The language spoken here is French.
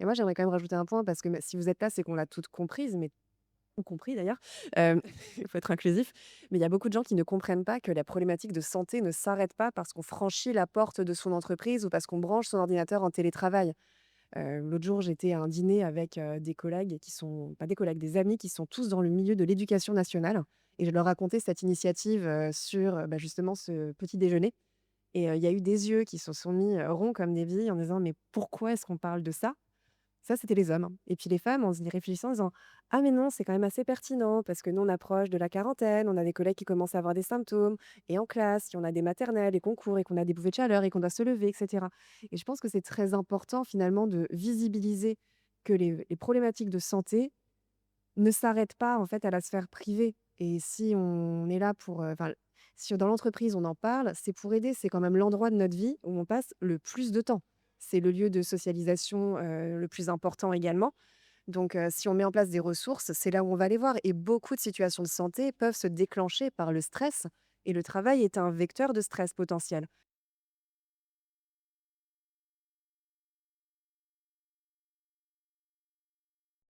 Et moi, j'aimerais quand même rajouter un point parce que si vous êtes là, c'est qu'on l'a toutes comprise, mais ou compris d'ailleurs. Hem, il faut être inclusif. Mais il y a beaucoup de gens qui ne comprennent pas que la problématique de santé ne s'arrête pas parce qu'on franchit la porte de son entreprise ou parce qu'on branche son ordinateur en télétravail. L'autre jour, j'étais à un dîner avec, des collègues qui sont pas des collègues, des amis qui sont tous dans le milieu de l'éducation nationale et je leur racontais cette initiative, sur, justement ce petit déjeuner et il y a eu des yeux qui se sont mis, ronds comme des billes en disant: «Mais pourquoi est-ce qu'on parle de ça?» Ça, c'était les hommes, hein. Et puis les femmes, en y réfléchissant, en disant: «Ah mais non, c'est quand même assez pertinent parce que nous, on approche de la quarantaine, on a des collègues qui commencent à avoir des symptômes et en classe, si on a des maternelles, des concours et qu'on a des bouffées de chaleur et qu'on doit se lever et cetera». Et je pense que c'est très important finalement de visibiliser que les problématiques de santé ne s'arrêtent pas en fait à la sphère privée. Et si on est là pour, si dans l'entreprise on en parle, c'est pour aider. C'est quand même l'endroit de notre vie où on passe le plus de temps. C'est le lieu de socialisation, le plus important également. Donc, si on met en place des ressources, c'est là où on va les voir et beaucoup de situations de santé peuvent se déclencher par le stress et le travail est un vecteur de stress potentiel.